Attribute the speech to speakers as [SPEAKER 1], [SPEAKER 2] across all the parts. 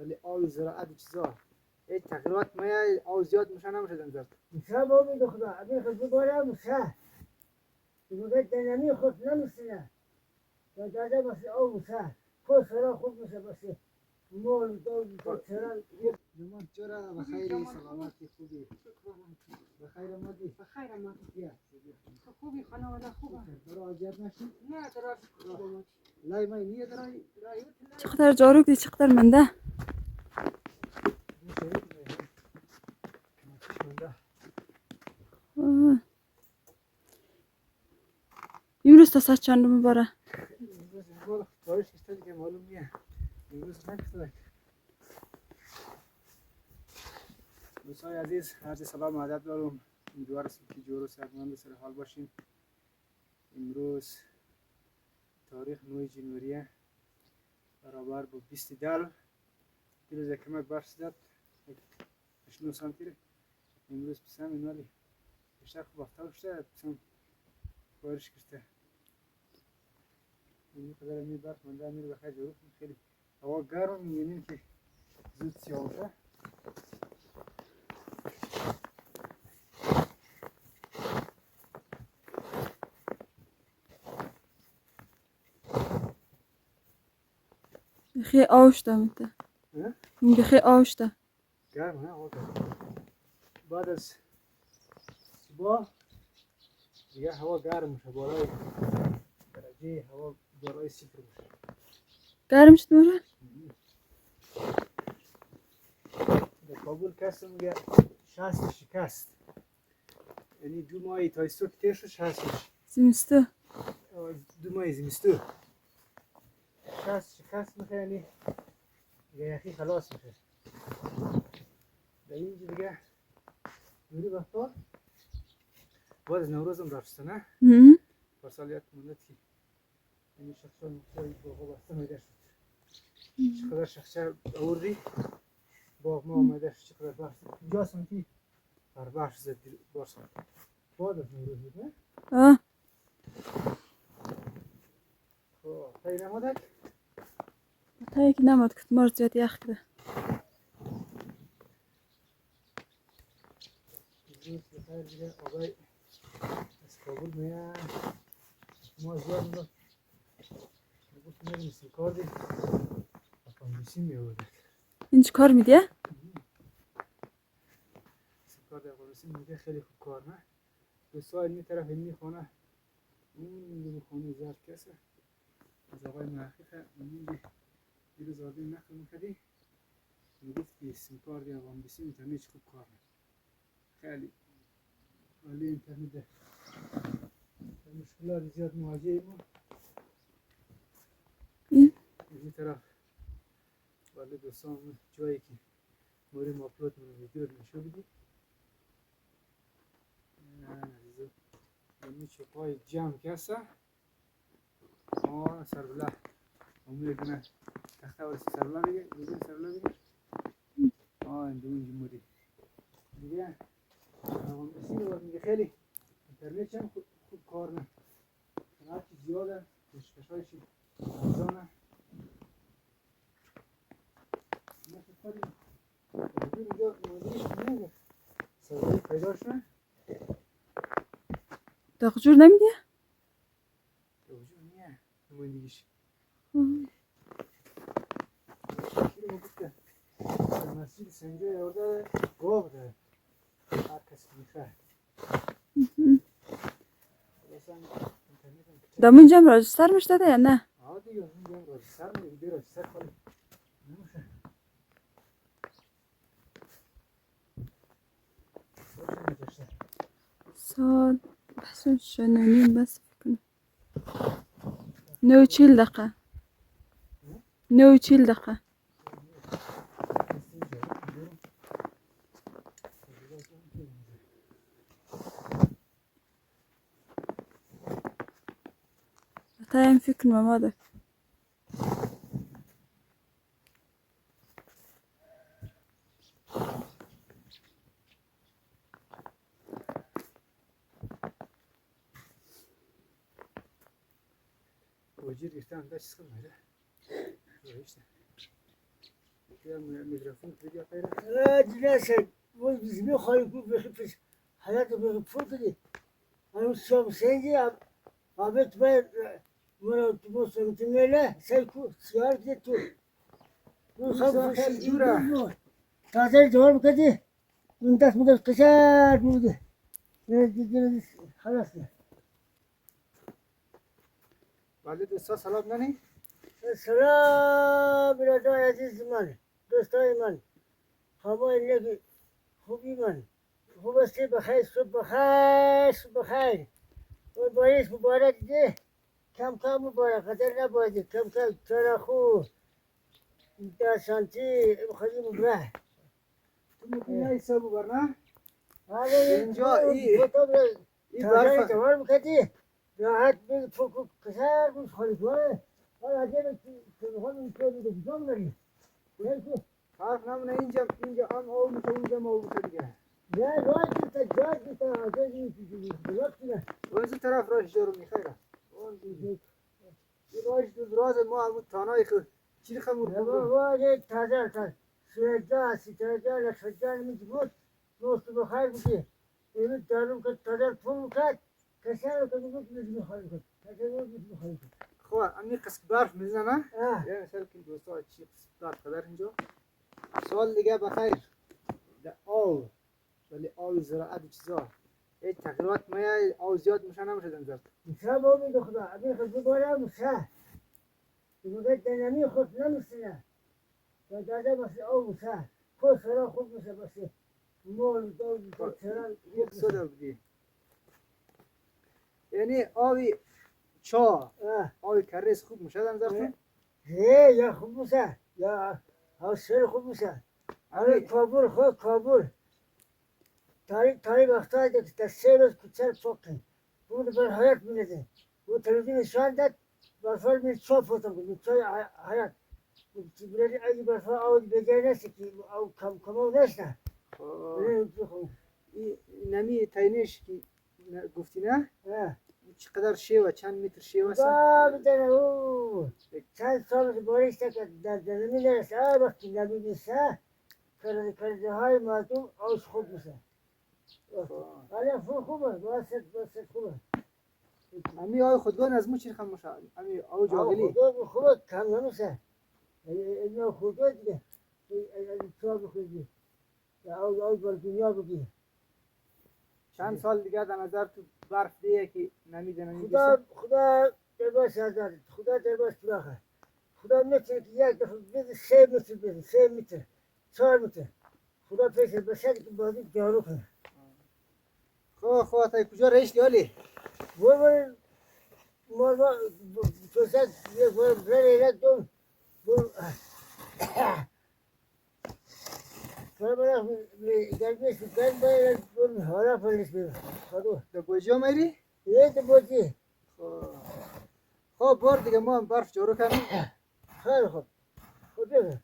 [SPEAKER 1] ولی آب زراعت چیزا هیچ تغییرات میاد آب زیاد میشه نمیشه زنجر
[SPEAKER 2] میشه با میگه خدا ابی خود باره میشه دیگه دنیمی خود نمیشه یا داده باشه او میشه خود سرا خوب میشه باشه مول دو چرا
[SPEAKER 1] زمان چرا بخیر سلامتی خوبی بخیر مادی
[SPEAKER 3] بخیر آمدی.
[SPEAKER 1] بیا
[SPEAKER 3] خوبی خانواده خوبه؟
[SPEAKER 1] برای اذیت نشین
[SPEAKER 3] نه درست خوبه.
[SPEAKER 1] لای مای نیه درای
[SPEAKER 4] چقدر جارو کردی چقدر منده امروز تا ساعت چندم باره
[SPEAKER 1] بارش کشته دیگه معلوم نیه امروز نکشته دوستای عزیز عرض سلام و ادب دارم امیدوار هستم که جور و صحتمند و سر حال باشین امروز تاریخ 9 جنوریه برابر با 20 دل دیروز کمک برف زد 8 سانتی امروز پسم این ولی بیشتر خوب افتاد شده پسم بارش کشته این قدر می برف منده میره بخیر جور خیلی هوا گرم میبینین که زود سیاه میشه
[SPEAKER 4] بخی آوشته میده بخی آوشته
[SPEAKER 1] گرم ها هوا گرم بعد از صبح دیگه هوا گرم میشه بالای درجه هوا بالای صفر میشه
[SPEAKER 4] گرم شد موره؟
[SPEAKER 1] در کابل کسی میگه 60 شکست یعنی 2 ماه تایستو که تیر شد 60
[SPEAKER 4] زمستو
[SPEAKER 1] 2 ماه زمستو 60 شکست میشه یعنی دیگه یخی خلاص میشه در اینجا دیگه دوری وقتا بعد از نوروز هم رفته نه پارسال یک مونده که یعنی شخصا مختاری باقا بسته میده شد چقدر شخصا آوردی باغ ما آمده شد چقدر بحث اینجا هستم که بر بحث زد بارسال بعد از نوروز بود نه؟
[SPEAKER 4] آه
[SPEAKER 1] خب تایی نمادک؟
[SPEAKER 4] تا یکی نماد کت مار زیاد یخ کده
[SPEAKER 1] امروز بخیر دیگه آقای از کابل میان ما زیاد میگفت میگفت میریم سیکار دی افغانیسی میوردک
[SPEAKER 4] اینج کار میدیه؟
[SPEAKER 1] سیکار دی افغانیسی میده خیلی خوب کار نه دوستا این طرف این خانه اون خانه زرد کسه از آقای محقیقه اون دیروز آردی نقل میکردی میگفت که سیمکار دی افغانیسی اینترنت خوب کار نه خیلی عالی اینترنت ده مشکلات زیاد مواجه ما این طرف ولی دوستان جایی که مورد آپلود من ویدیو نشون بدید یعنی چوپای جمع کسه سربله امور کنه تخته ورسی سربله بگه دیگه سربله بگه این دو اینجا موری دیگه مهندسی رو میگه خیلی اینترنت هم خوب کار نه هرچی زیاده کشکشایش ارزانه مثل کاری اینجا مهندیش نمیگه سربله پیداش نه
[SPEAKER 4] داغجور نمیدیه؟
[SPEAKER 1] دوجور نیه نمایندگیش شکلی ما بود که در مسجد سنجا یارده گاه ده هر کسی میخواه
[SPEAKER 4] دامون جمع راجستر میشته ده یا نه؟
[SPEAKER 1] دیگه اونجا راجستر میگه بیده راجستر خالی نمیشه روشن نگشته
[SPEAKER 4] سال بحثون شنونیم بس بکنم 49 دقیقه 49 دقیقه تایم فکر ماماده
[SPEAKER 1] وجود گرفتم ده چیز کنم هیده رویشته میکروفون ویدیو غیره.
[SPEAKER 2] جلسه و bizim خالی بخیرش hayat بخیر فوتی. Ama şu sence abi ben bu sözümle selku siyar gitti. Bu sabah jura. Taze cevap kedi. Bundas kışar buldu. Ne diyeceğiz? Halas.
[SPEAKER 1] ولی دوستا سلام ننی؟
[SPEAKER 2] Selam birader aziz man. Dostay man. Hava ile خوبی من خوب هستی بخیر صبح بخیر صبح بخیر و باریش مبارک ده کم کم مبارک قدر نبازی کم کم چرا خوب در شانتی بخوری مبره
[SPEAKER 1] تو میکنی حساب بر نه؟
[SPEAKER 2] حالا
[SPEAKER 1] اینجا این
[SPEAKER 2] تازه
[SPEAKER 1] برف
[SPEAKER 2] جوار بکتی راحت بگی فوکو کسر بوش خوری کنه حالا عجب که بخوام این کار دیگه بجام داری
[SPEAKER 1] حرف نمونه اینجا هم آب میشه اونجا هم آب میشه دیگه.
[SPEAKER 2] نه راحت بیتا جاد بیتا آجا بلوک کنه
[SPEAKER 1] واسه طرف راش جارو میخیره. این راش دراز ما همون تانای خود چی خمور
[SPEAKER 2] نه
[SPEAKER 1] کنم؟
[SPEAKER 2] بابا تازه سویجا سیتاجا لشجا نمیشه بود دوست بخیر بودی این دارم که تازه پول کرد کسی رو که بود میخوایی کرد کسی رو میخوایی کرد
[SPEAKER 1] خب امی قسم برف میزنه.
[SPEAKER 2] آه
[SPEAKER 1] یه مثال که دوستا چی قسم برف قدر اینجا. سال دیگه بخیر. در آب ولی آب زراعت چیزا. هیچ تغییرات میاد آب زیاد میشه نمیشه دنزد.
[SPEAKER 2] میشه با می دخلا ابی خود بارم میشه دیگه دنمی خود نمیشه یا داده باشه او میشه خود سرا خوب میشه باشه مول دو سرا
[SPEAKER 1] یک سودا بودی. یعنی آبی چا آبی کریز خوب میشه دنزد.
[SPEAKER 2] یا خوب میشه یا حاصل خوب میشه آره کابل خود کابل تاریخ وقتا که تا 3 روز کوچر پاکن بود بر حیات میده و تلویزیون نشان داد برفال می چوب فوتم بود چای حیات برای اگه برفال آود بجای نشه که او کم نشه
[SPEAKER 1] این نمی تاینش که گفتی نه؟ چقدر شیوه چند متر شیوه است؟
[SPEAKER 2] بدن او چند سال باریش که در زمین نرسه وقتی نمی نیسته کرده های مردم آوش خوب میشه ولی فول خوبه واسط خوبه
[SPEAKER 1] امی آی خودگان از مو چی خم میشه؟ امی آو جاگلی
[SPEAKER 2] خودگان خوبه کم نمیشه اینا خودگان دیگه چا بخوردی آو بر دنیا بگی
[SPEAKER 1] چند سال دیگه در نظر تو برف دیگه که نمیدونه
[SPEAKER 2] خدا درباش هزار خدا درباش پراخه خدا میتونه که یک دفعه بده 3 متر بده 3 متر 4 متر خدا پیش بشه که بازی جارو کنه
[SPEAKER 1] خب تا کجا رئیس لیالی
[SPEAKER 2] برو مروا توسط یه برای دوم برو برو گرمیش گرم باید برو حالا پلیس برو خدو
[SPEAKER 1] در بوجیا میری؟
[SPEAKER 2] یه تو بودی
[SPEAKER 1] خب بار دیگه ما هم برف جارو کنیم
[SPEAKER 2] خیلی خوب خدا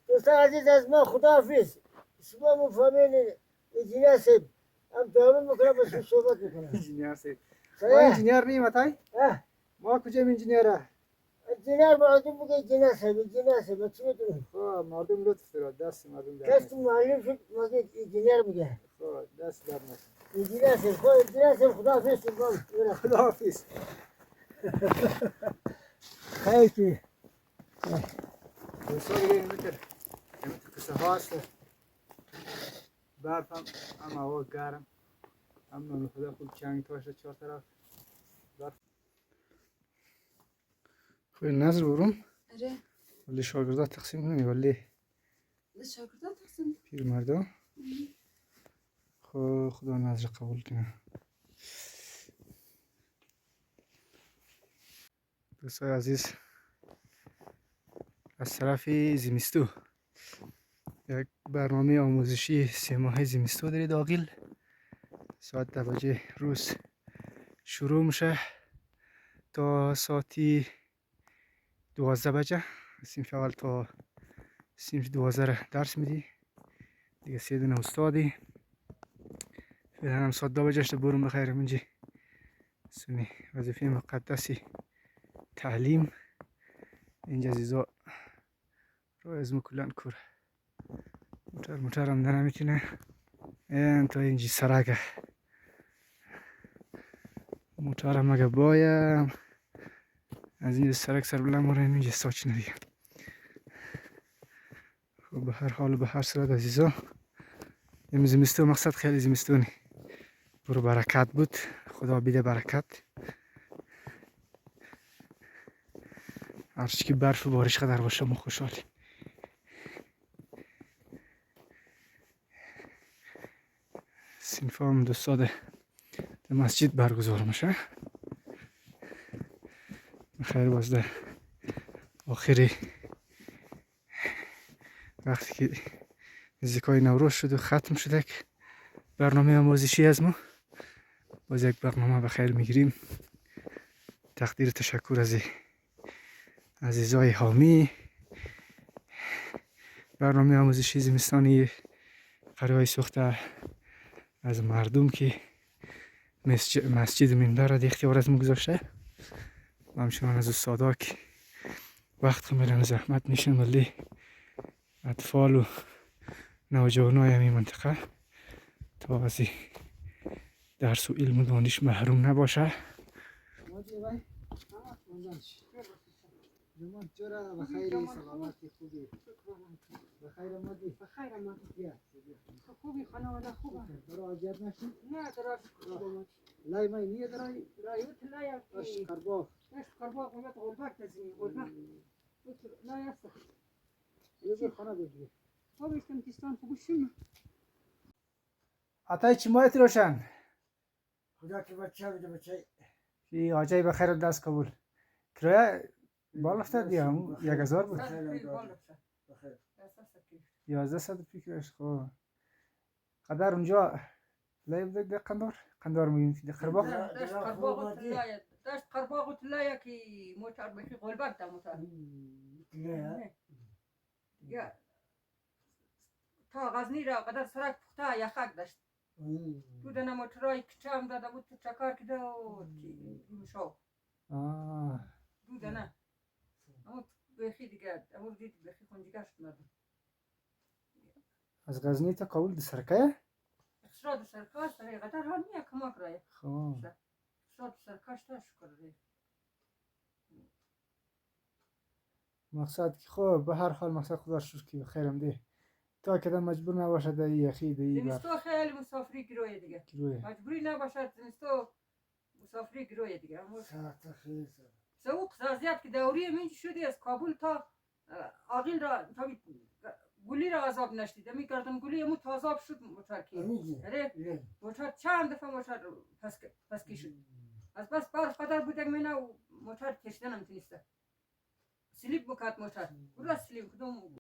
[SPEAKER 2] دوستان عزیز از ما خداحافظ شما مفهمین انجینیر صاحب هم دارم میکنم با شما صحبت میکنم
[SPEAKER 1] انجینیر سید ما انجینیر نیم اتای؟ ما کجا انجینیره؟
[SPEAKER 2] انجینیر مردم بگه انجینیر صاحب چی میتونیم؟
[SPEAKER 1] خب مردم لطف دارد دست مردم در
[SPEAKER 2] کسی معلم شد مگه انجینیر بگه
[SPEAKER 1] خب دست در نکن
[SPEAKER 2] انجینیر صاحب خداحافظ شما
[SPEAKER 1] خداحافظ
[SPEAKER 2] خیلی
[SPEAKER 1] دوستا دیگه اینطور قصه هاست برف هم هوا گرم هم نان خدا خوب چنگ تاشه 4 طرف برف خب نظر برم
[SPEAKER 4] آره
[SPEAKER 1] ولی شاگردا تقسیم کنیم ولی
[SPEAKER 4] شاگردا تقسیم
[SPEAKER 1] پیر مردا خب خدا نظر قبول کنه دوستای عزیز از طرف زمستو یک برنامه آموزشی 3 ماهه زمستو دارید داخل ساعت 10 بجه روز شروع میشه تا ساعتی 12 بجه صنف اول تا صنف 12 درس میدی دیگه 3 دونه استادی فعلا هم ساعت 2 بجه برون بخیر منجی سمی وظیفه مقدسی تعلیم اینجا عزیزا رو اسم کلان کور موتور هم در نمیتونه این تا اینجی سرکه موتور هم اگه بایم از اینجا سرک سر بلند مورد اینجا ساچ ندیم. خب به هر حال به هر صورت عزیزا این زمستون مقصد خیلی زمستونی برو برکت بود. خدا بیده برکت. هرچی که برف و بارش قدر باشه ما خوشحالیم. صنف هم دوستا در مسجد برگزار میشه. خیر باز در آخری وقتی که نزدیکای نوروز شد و ختم شده که برنامه آموزشی از ما باز یک برنامه بخیر میگیریم. تقدیر تشکر از عزیزای حامی برنامه آموزشی زمستانی قریای سوخته از مردم که مسجد منبر را اختیار از ما گذاشته و همچنان از استادا که وقت میرن زحمت میشن ولی اطفال و نوجوانای همین منطقه تا از درس و علم و دانش محروم نباشه.
[SPEAKER 2] جمعت چرا بخیر سلامتی خوبی بخیر آمدی
[SPEAKER 3] بخیر آمد.
[SPEAKER 2] بیا
[SPEAKER 3] خوبی خانواده خوبه؟
[SPEAKER 2] برای اذیت نشی
[SPEAKER 3] نه درست خوبه.
[SPEAKER 2] لای مای نیه درای
[SPEAKER 3] رایوت لایا
[SPEAKER 2] اش
[SPEAKER 3] کی
[SPEAKER 2] کرباخ
[SPEAKER 3] اش قربا قومت غربت تزنی غربت لا يصح.
[SPEAKER 2] یه خانه بگیری
[SPEAKER 3] هو استمتستان خوبشون.
[SPEAKER 1] عطای چی مایت روشن
[SPEAKER 2] خدا که بچه بده بچه
[SPEAKER 1] که آجای بخیر دست قبول کرایه بالفته دیام 1000 بود
[SPEAKER 2] بخیر
[SPEAKER 1] 1100 فکرش. خب قدر اونجا لایو ده قندار میگیم ده قرباق
[SPEAKER 3] داشت قربا تلایا داشت قربا تلایا کی موتر بخی غربت ده موتر. یا تا غزنی را قدر سرک پخته یخک داشت. تو دنه موترای کچام داده بود تو چکار کده و شو دو دنه اما بخی دیگه اما دید بخی خونجیگه شد مردم
[SPEAKER 1] از غزنی تا کابل ده سرکه
[SPEAKER 3] اخشرا دو سرکاش تا قدر حال میه کماک رایه
[SPEAKER 1] خب
[SPEAKER 3] اخشرا دو سرکاش تا شکر رایه
[SPEAKER 1] مقصد که خب به هر حال مقصد خدا شکر که خیرم ده تا کدام مجبور نباشه ده یخی ده ای
[SPEAKER 3] زمستو خیلی مسافری گروه دیگه
[SPEAKER 1] گروه
[SPEAKER 3] مجبوری نباشد زمستو مسافری گروه دیگه اما
[SPEAKER 2] ساعت خیلی
[SPEAKER 3] سوق زیاد که دوری من شدی از کابل تا عاقل را تا گلی را عذاب نشدید می کردم گلی مو تازاب شد موتر کی اره موتر چند دفعه موتر پس کی شد از بس برف قدر بود من موتر کشیدنم تونسته سلیپ بکات موتر کلا سلیپ کدوم